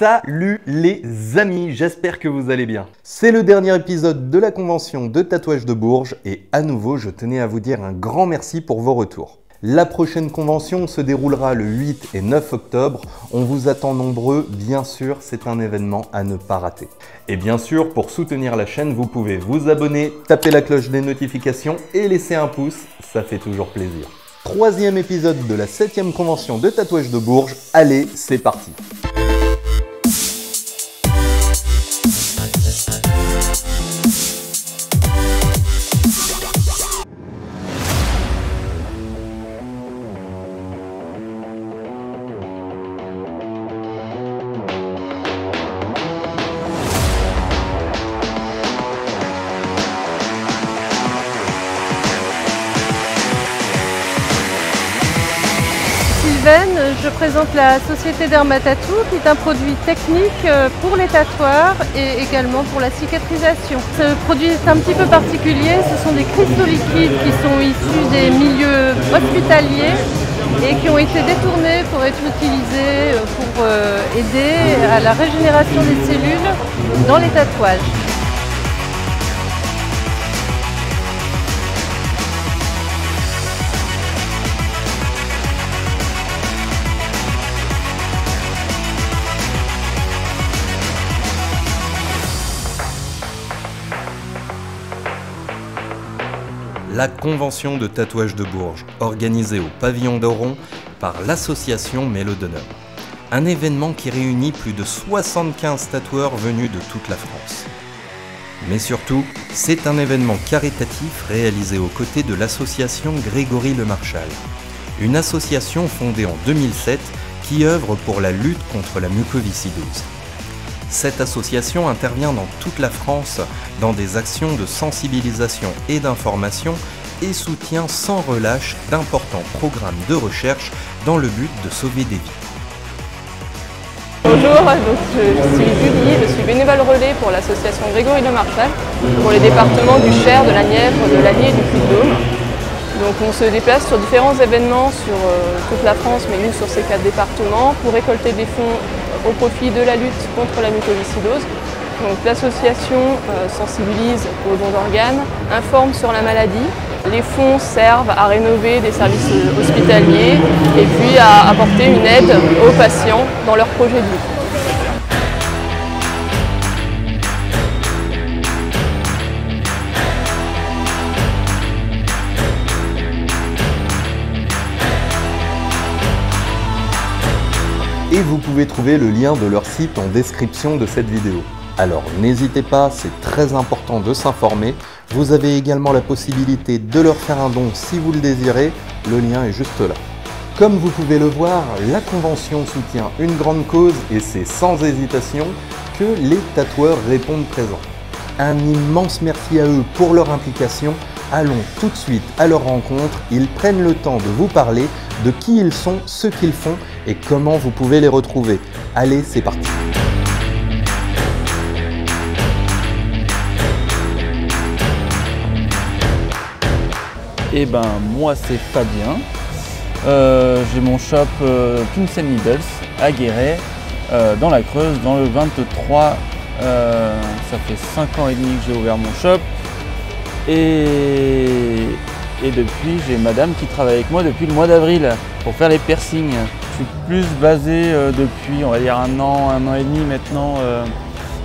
Salut les amis, j'espère que vous allez bien. C'est le dernier épisode de la convention de tatouage de Bourges et à nouveau je tenais à vous dire un grand merci pour vos retours. La prochaine convention se déroulera le 8 et 9 octobre. On vous attend nombreux, bien sûr, c'est un événement à ne pas rater. Et bien sûr, pour soutenir la chaîne, vous pouvez vous abonner, taper la cloche des notifications et laisser un pouce, ça fait toujours plaisir. Troisième épisode de la 7e convention de tatouage de Bourges. Allez, c'est parti! Je présente la société Dermatatou qui est un produit technique pour les tatoueurs et également pour la cicatrisation. Ce produit est un petit peu particulier, ce sont des cristaux liquides qui sont issus des milieux hospitaliers et qui ont été détournés pour être utilisés pour aider à la régénération des cellules dans les tatouages. La convention de tatouage de Bourges, organisée au pavillon d'Oron par l'association Mélodonneur. Un événement qui réunit plus de 75 tatoueurs venus de toute la France. Mais surtout, c'est un événement caritatif réalisé aux côtés de l'association Grégory Le Marchal. Une association fondée en 2007 qui œuvre pour la lutte contre la mucoviscidose. Cette association intervient dans toute la France dans des actions de sensibilisation et d'information et soutient sans relâche d'importants programmes de recherche dans le but de sauver des vies. Bonjour, je suis Julie, je suis bénévole relais pour l'association Grégory Le Marchal pour les départements du Cher, de la Nièvre, de l'Allier et du Puy-de-Dôme. Donc on se déplace sur différents événements sur toute la France, mais nous sur ces 4 départements, pour récolter des fonds au profit de la lutte contre la mucoviscidose. Donc l'association sensibilise aux dons d'organes, informe sur la maladie. Les fonds servent à rénover des services hospitaliers et puis à apporter une aide aux patients dans leur projet de vie. Et vous pouvez trouver le lien de leur site en description de cette vidéo. Alors n'hésitez pas, c'est très important de s'informer. Vous avez également la possibilité de leur faire un don si vous le désirez, le lien est juste là. Comme vous pouvez le voir, la convention soutient une grande cause et c'est sans hésitation que les tatoueurs répondent présents. Un immense merci à eux pour leur implication. Allons tout de suite à leur rencontre, ils prennent le temps de vous parler de qui ils sont, ce qu'ils font et comment vous pouvez les retrouver. Allez, c'est parti! Eh ben moi c'est Fabien, j'ai mon shop Pins & Needles à Guéret, dans la Creuse, dans le 23, ça fait 5 ans et demi que j'ai ouvert mon shop et depuis j'ai madame qui travaille avec moi depuis le mois d'avril pour faire les piercings. Je suis plus basé depuis on va dire un an et demi maintenant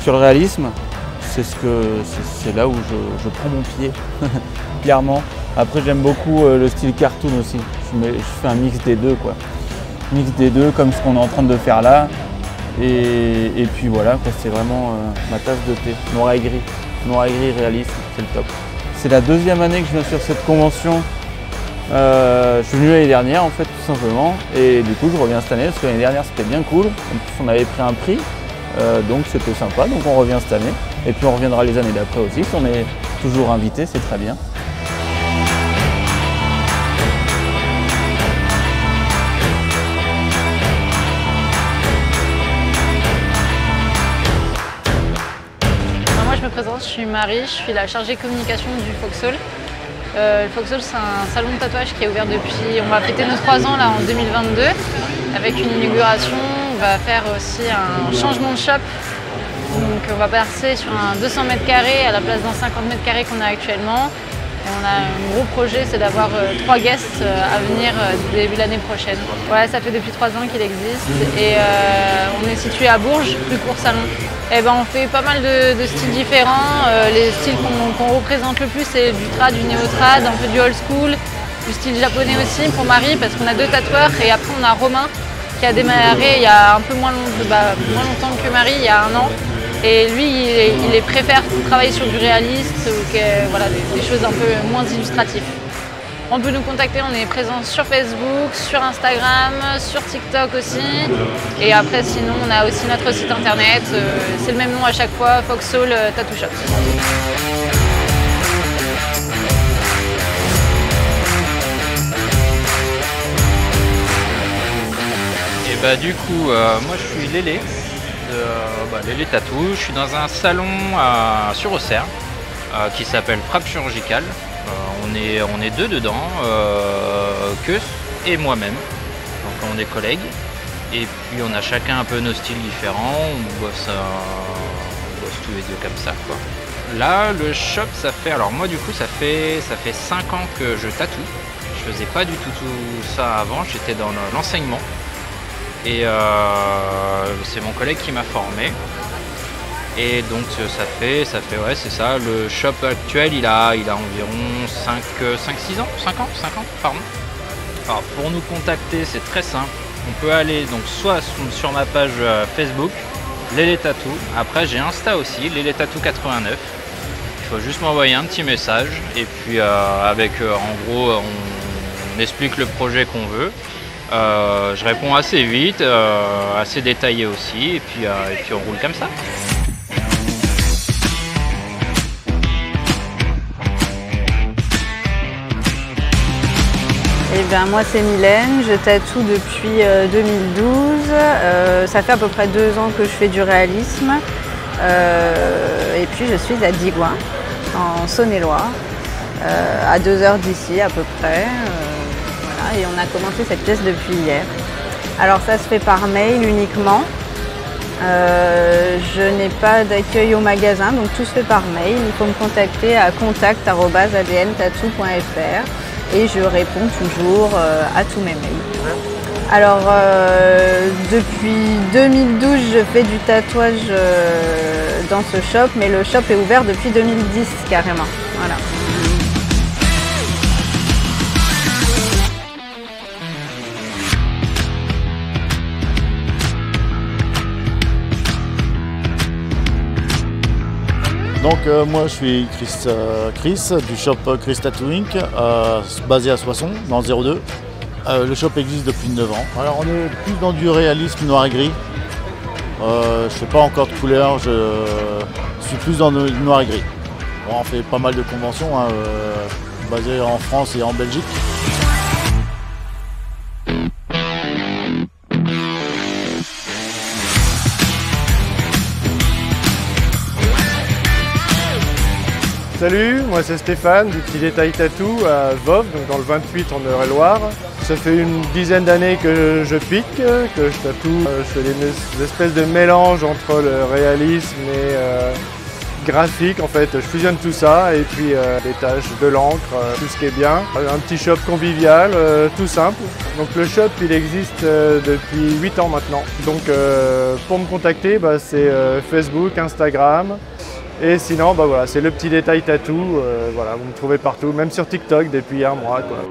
sur le réalisme, c'est là où je prends mon pied, clairement. Après j'aime beaucoup le style cartoon aussi, je fais un mix des deux quoi. Mix des deux comme ce qu'on est en train de faire là. Et puis voilà, c'est vraiment ma tasse de thé, noir et gris réaliste, c'est le top. C'est la 2e année que je viens sur cette convention. Je suis venu l'année dernière en fait tout simplement et du coup je reviens cette année parce que l'année dernière c'était bien cool. En plus on avait pris un prix donc c'était sympa, donc on revient cette année. Et puis on reviendra les années d'après aussi, si on est toujours invité, c'est très bien. Je suis Marie, je suis la chargée communication du Foxhall. Le Foxhall, c'est un salon de tatouage qui est ouvert depuis, on va fêter nos 3 ans là en 2022, avec une inauguration on va faire aussi un changement de shop. Donc on va passer sur un 200 m² à la place d'un 50 m² qu'on a actuellement. Et on a un gros projet, c'est d'avoir 3 guests à venir début l'année prochaine. Ouais, ça fait depuis 3 ans qu'il existe et on est situé à Bourges, rue Cours-Salon. Et ben, on fait pas mal de styles différents. Les styles qu'on représente le plus, c'est du trad, du néo-trad, un peu du old school, du style japonais aussi pour Marie, parce qu'on a 2 tatoueurs et après on a Romain qui a démarré il y a un peu moins longtemps que Marie, il y a 1 an. Et lui, il préfère travailler sur du réaliste, voilà, des choses un peu moins illustratives. On peut nous contacter, on est présent sur Facebook, sur Instagram, sur TikTok aussi. Et après, sinon, on a aussi notre site internet, c'est le même nom à chaque fois, Foxhole Tattoo Shop. Et bah du coup, moi je suis Lélé. Lélé Tattoo, je suis dans un salon sur Auxerre qui s'appelle Frappe Chirurgicale. On est 2 dedans, Keus et moi-même, donc on est collègues. Et puis on a chacun un peu nos styles différents, on bosse tous les 2 comme ça, quoi. Là le shop, ça fait, alors moi du coup ça fait 5 ans que je tatoue. Je faisais pas du tout ça avant, j'étais dans l'enseignement. Et c'est mon collègue qui m'a formé. Et donc ça fait ouais, c'est ça. Le shop actuel, il a environ 5 ans, pardon. Alors pour nous contacter, c'est très simple. On peut aller donc soit sur ma page Facebook, Lélé Tattoo. Après j'ai Insta aussi, Lélé Tattoo 89. Il faut juste m'envoyer un petit message. Et puis avec en gros, on explique le projet qu'on veut. Je réponds assez vite, assez détaillé aussi, et puis on roule comme ça. Eh bien, moi c'est Mylène, je tatoue depuis 2012. Ça fait à peu près 2 ans que je fais du réalisme. Et puis je suis à Digoin, en Saône-et-Loire, à 2 heures d'ici à peu près. Et on a commencé cette pièce depuis hier. Alors ça se fait par mail uniquement. Je n'ai pas d'accueil au magasin, donc tout se fait par mail. Il faut me contacter à contact@adntattoo.fr et je réponds toujours à tous mes mails. Alors depuis 2012, je fais du tatouage dans ce shop, mais le shop est ouvert depuis 2010 carrément. Voilà. Donc moi je suis Chris du shop Chris Tattooing, basé à Soissons dans le 02. Le shop existe depuis 9 ans. Alors on est plus dans du réalisme noir et gris. Je ne fais pas encore de couleur, je suis plus dans le noir et gris. Bon, on fait pas mal de conventions basées en France et en Belgique. Salut, moi c'est Stéphane du Petit Détail Tattoo à Voves, donc dans le 28 en Eure-et-Loire. Ça fait une dizaine d'années que je pique, que je tatoue. Je fais des espèces de mélange entre le réalisme et graphique. En fait, je fusionne tout ça et puis les tâches de l'encre, tout ce qui est bien. Un petit shop convivial, tout simple. Donc le shop il existe depuis 8 ans maintenant. Donc pour me contacter, c'est Facebook, Instagram. Et sinon, voilà, c'est le Petit Détail Tattoo, voilà, vous me trouvez partout, même sur TikTok depuis 1 mois, quoi.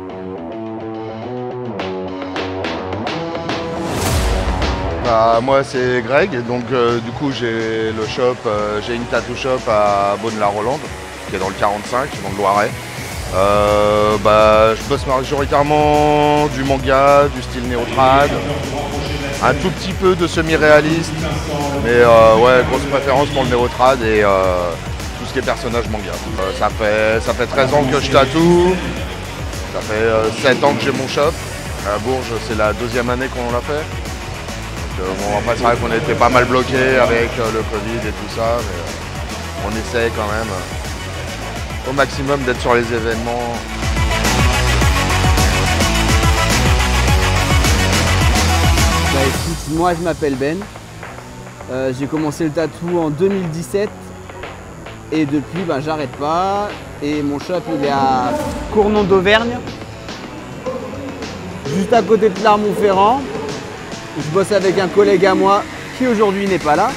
Moi c'est Greg, donc du coup j'ai le shop, j'ai une tattoo shop à Beaune-la-Rolande, qui est dans le 45, dans le Loiret. Je bosse majoritairement du manga, du style néo-trad, un tout petit peu de semi-réaliste, mais ouais, grosse préférence pour le néo-trad et tout ce qui est personnage manga. Ça fait 13 ans que je tatoue, ça fait 7 ans que j'ai mon shop. À Bourges, c'est la 2e année qu'on l'a fait. Bon, après c'est vrai qu'on était pas mal bloqués avec le Covid et tout ça, mais on essaie quand même au maximum d'être sur les événements. Bah écoute, moi je m'appelle Ben. J'ai commencé le tatou en 2017 et depuis j'arrête pas. Et mon shop il est à Cournon d'Auvergne, juste à côté de Clermont-Ferrand. Je bosse avec un collègue à moi qui aujourd'hui n'est pas là,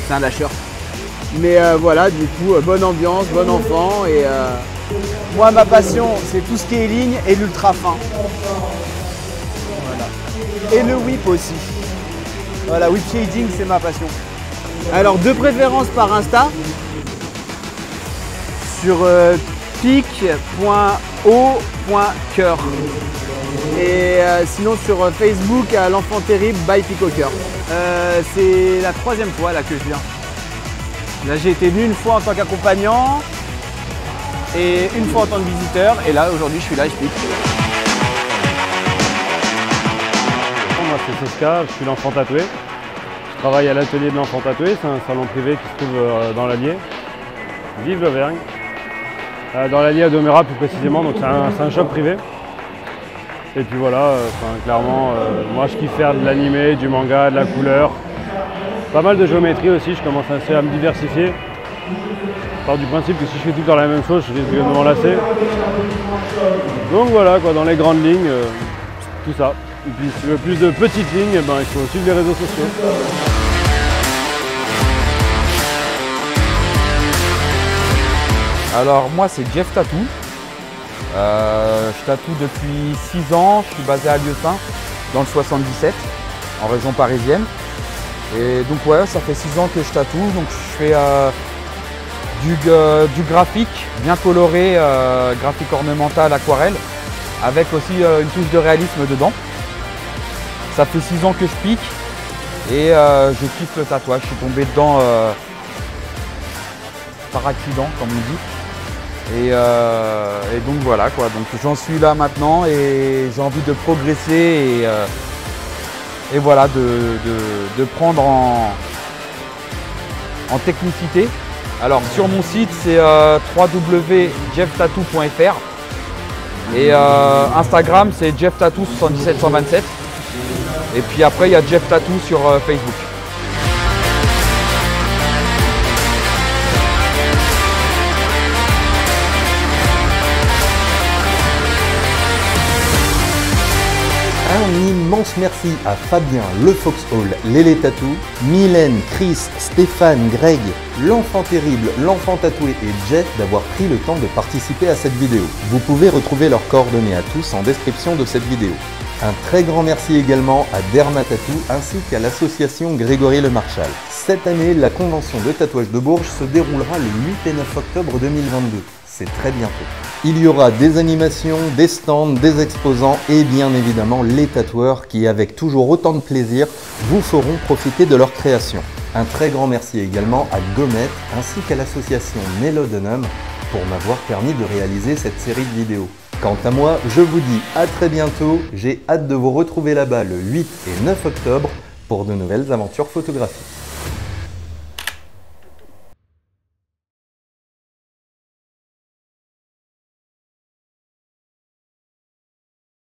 c'est un lâcheur. Mais voilà, du coup, bonne ambiance, bon enfant. Et moi, ma passion, c'est tout ce qui est ligne et l'ultra fin. Voilà. Et le whip aussi. Voilà, whip shading, c'est ma passion. Alors, de préférence par Insta, sur pic.o.coeur. Et sinon sur Facebook à l'Enfant Terrible by Pic au Cœur. C'est la 3e fois là que je viens. Là j'ai été venu une fois en tant qu'accompagnant et une fois en tant que visiteur. Et là aujourd'hui je suis là et je pique. Moi c'est Soska, je suis l'enfant tatoué. Je travaille à l'atelier de l'enfant tatoué, c'est un salon privé qui se trouve dans l'Allier. Vive l'Auvergne. Dans l'Allier à Domérat plus précisément, donc c'est un shop privé. Et puis voilà, clairement, moi je kiffe faire de l'animé, du manga, de la couleur. Pas mal de géométrie aussi, je commence à me diversifier. Je pars du principe que si je fais tout le temps la même chose, je risque de m'en lasser. Donc voilà, quoi, dans les grandes lignes, tout ça. Et puis si tu veux plus de petites lignes, il faut suivre les réseaux sociaux. Alors moi c'est Jeff Tattoo. Je tatoue depuis 6 ans, je suis basé à Lieusaint, dans le 77, en région parisienne. Et donc ouais, ça fait 6 ans que je tatoue, donc je fais du graphique, bien coloré, graphique ornemental, aquarelle, avec aussi une touche de réalisme dedans. Ça fait 6 ans que je pique et je kiffe le tatouage, je suis tombé dedans par accident, comme on dit. Et donc voilà quoi, donc j'en suis là maintenant et j'ai envie de progresser et voilà de prendre en technicité. Alors sur mon site c'est www.jefftattoo.fr et Instagram c'est jefftattoo77127 et puis après il y a Jeff Tattoo sur Facebook. Un immense merci à Fabien, le Foxhall, Lélé Tatou, Mylène, Chris, Stéphane, Greg, l'Enfant Terrible, l'Enfant Tatoué et Jeff d'avoir pris le temps de participer à cette vidéo. Vous pouvez retrouver leurs coordonnées à tous en description de cette vidéo. Un très grand merci également à Derma Tattoo ainsi qu'à l'association Grégory Le Marchal. Cette année, la convention de tatouage de Bourges se déroulera le 8 et 9 octobre 2022. C'est très bientôt. Il y aura des animations, des stands, des exposants et bien évidemment les tatoueurs qui, avec toujours autant de plaisir, vous feront profiter de leur création. Un très grand merci également à Gomet ainsi qu'à l'association Mélodonum pour m'avoir permis de réaliser cette série de vidéos. Quant à moi, je vous dis à très bientôt, j'ai hâte de vous retrouver là-bas le 8 et 9 octobre pour de nouvelles aventures photographiques.